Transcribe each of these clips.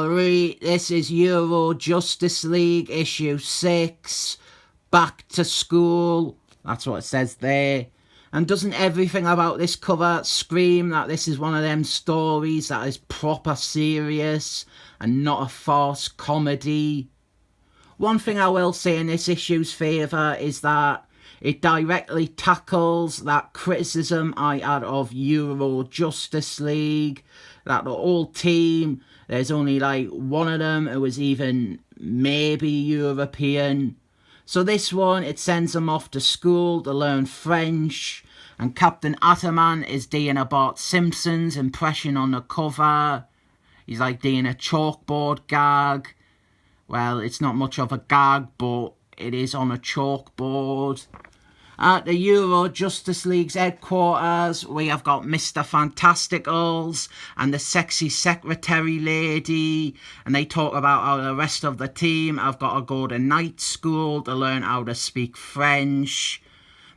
Alright, this is Euro Justice League issue 6. Back to school. That's what it says there. And doesn't everything about this cover scream that this is one of them stories that is proper serious and not a farce comedy? One thing I will say in this issue's favour is that it directly tackles that criticism I had of Euro Justice League, that the whole team, there's only like one of them who is even maybe European. So this one, it sends them off to school to learn French, and Captain Ataman is doing a Bart Simpson's impression on the cover. He's like doing a chalkboard gag. Well, it's not much of a gag, but it is on a chalkboard. At the Euro Justice League's headquarters, we have got Mr. Fantasticals and the sexy secretary lady, and they talk about how the rest of the team have got to go to night school to learn how to speak French.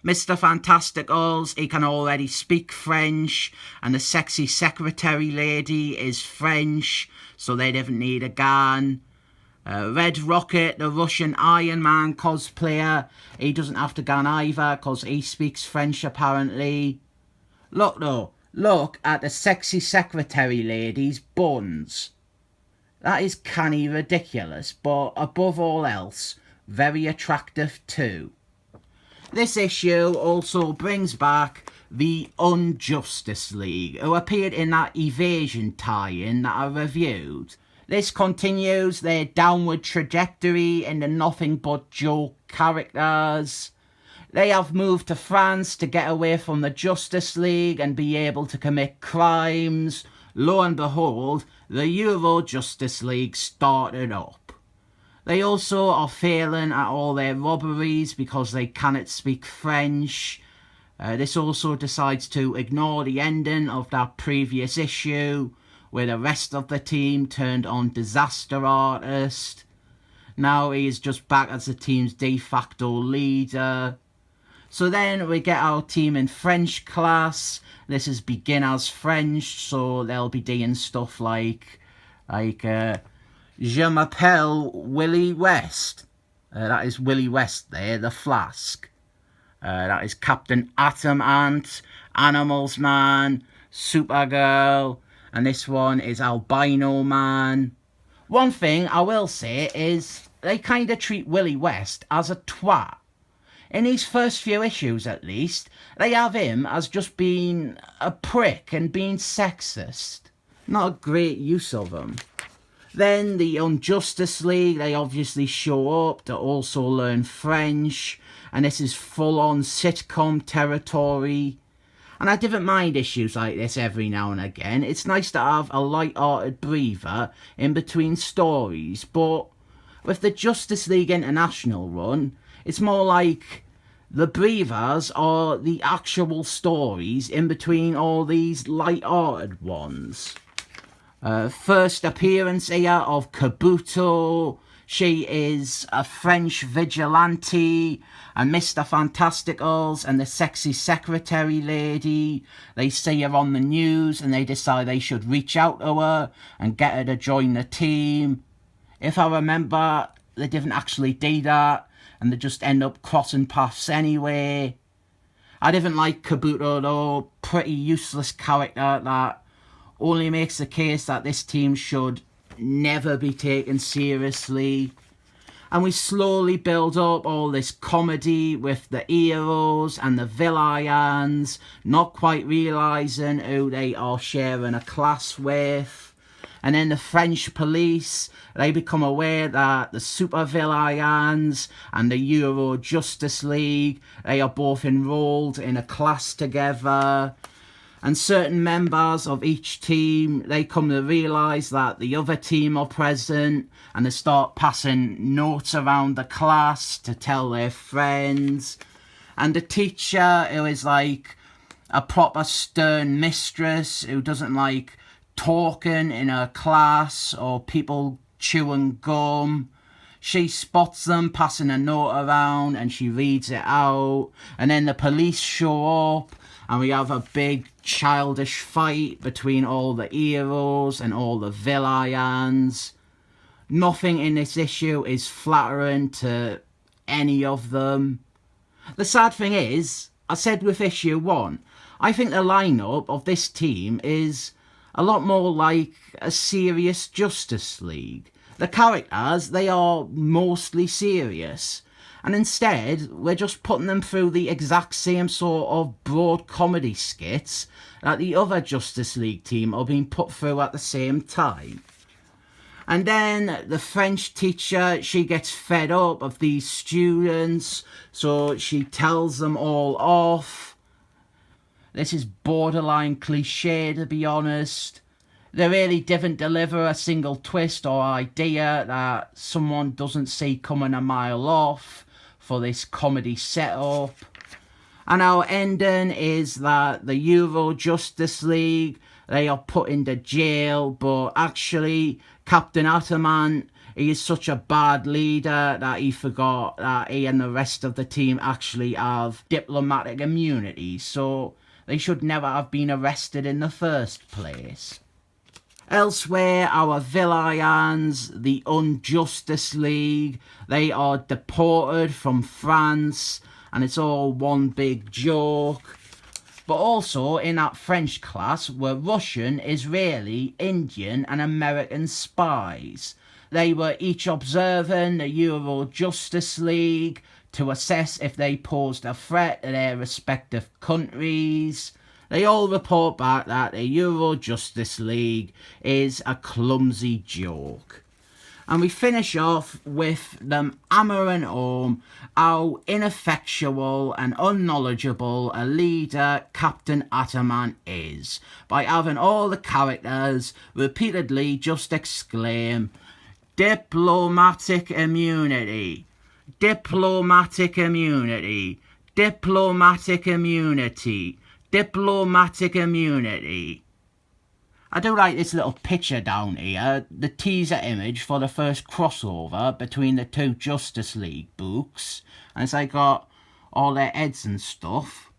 Mr. Fantasticals, he can already speak French, and the sexy secretary lady is French, so they didn't need a gun. Red Rocket, the Russian Iron Man cosplayer, he doesn't have to gun either because he speaks French apparently. Look though, look at the sexy secretary lady's buns. That is canny ridiculous, but above all else, very attractive too. This issue also brings back the Unjustice League, who appeared in that Evasion tie-in that I reviewed. This continues their downward trajectory in the nothing but joke characters. They have moved to France to get away from the Justice League and be able to commit crimes. Lo and behold, the Euro Justice League started up. They also are failing at all their robberies because they cannot speak French. This also decides to ignore the ending of that previous issue, where the rest of the team turned on Disaster Artist. Now he is just back as the team's de facto leader. So then we get our team in French class. This is beginners French, so they'll be doing stuff like Je m'appelle Willie West. That is Willie West there, the flask. That is Captain Atom Ant, Animals Man, Supergirl, and this one is Albino Man. One thing I will say is they kind of treat Willie West as a twat. In these first few issues at least, they have him as just being a prick and being sexist. Not a great use of him. Then the Unjustice League, they obviously show up to also learn French, and this is full on sitcom territory. And I didn't mind issues like this every now and again. It's nice to have a light-hearted breather in between stories, but with the Justice League International run, it's more like the breathers are the actual stories in between all these light-hearted ones. First appearance here of Kabuto. She is a French vigilante, and Mr. Fantasticals and the sexy secretary lady, they see her on the news and they decide they should reach out to her and get her to join the team. If I remember, they didn't actually do that, and they just end up crossing paths anyway. I didn't like Kabuto though, pretty useless character that only makes the case that this team should never be taken seriously. And we slowly build up all this comedy with the heroes and the villains not quite realising who they are sharing a class with. And then the French police, they become aware that the super villains and the Euro Justice League, they are both enrolled in a class together. And certain members of each team, they come to realise that the other team are present, and they start passing notes around the class to tell their friends. And the teacher, who is like a proper stern mistress, who doesn't like talking in her class or people chewing gum, she spots them passing a note around and she reads it out. And then the police show up, and we have a big childish fight between all the heroes and all the villains. Nothing in this issue is flattering to any of them. The sad thing is, I said with issue 1, I think the lineup of this team is a lot more like a serious Justice League. The characters, they are mostly serious. And instead, we're just putting them through the exact same sort of broad comedy skits that the other Justice League team are being put through at the same time. And then the French teacher, she gets fed up of these students, so she tells them all off. This is borderline cliche, to be honest. They really didn't deliver a single twist or idea that someone doesn't see coming a mile off for this comedy setup. And our ending is that the Euro Justice League, they are put into jail, but actually Captain Ataman, he is such a bad leader that he forgot that he and the rest of the team actually have diplomatic immunity, so they should never have been arrested in the first place. Elsewhere, our villains, the Unjustice League, they are deported from France, and it's all one big joke. But also in that French class were Russian, Israeli, Indian and American spies. They were each observing the Euro Justice League to assess if they posed a threat to their respective countries. They all report back that the Euro Justice League is a clumsy joke. And we finish off with them hammering home how ineffectual and unknowledgeable a leader Captain Ataman is, by having all the characters repeatedly just exclaim, "Diplomatic immunity, diplomatic immunity, diplomatic immunity, diplomatic immunity." I do like this little picture down here, the teaser image for the first crossover between the two Justice League books, and it's like got all their heads and stuff.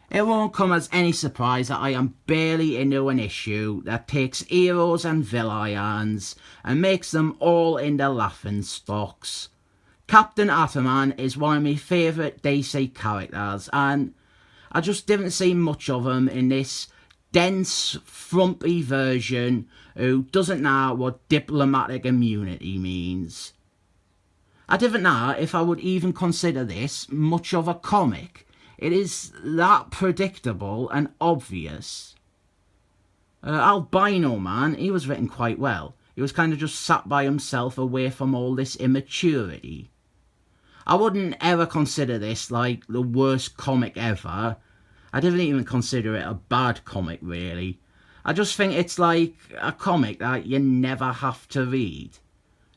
It won't come as any surprise that I am barely into an issue that takes heroes and villains and makes them all into laughing stocks. Captain Ataman is one of my favourite DC characters, and I just didn't see much of him in this dense, frumpy version who doesn't know what diplomatic immunity means. I didn't know if I would even consider this much of a comic. It is that predictable and obvious. Albino Man, he was written quite well. He was kind of just sat by himself away from all this immaturity. I wouldn't ever consider this like the worst comic ever. I didn't even consider it a bad comic, really. I just think it's like a comic that you never have to read.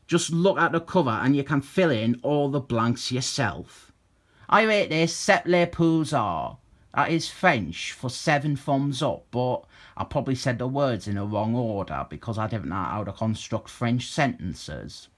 Just look at the cover and you can fill in all the blanks yourself. I rate this 7 les poussières. That is French for 7 thumbs up, but I probably said the words in the wrong order because I didn't know how to construct French sentences.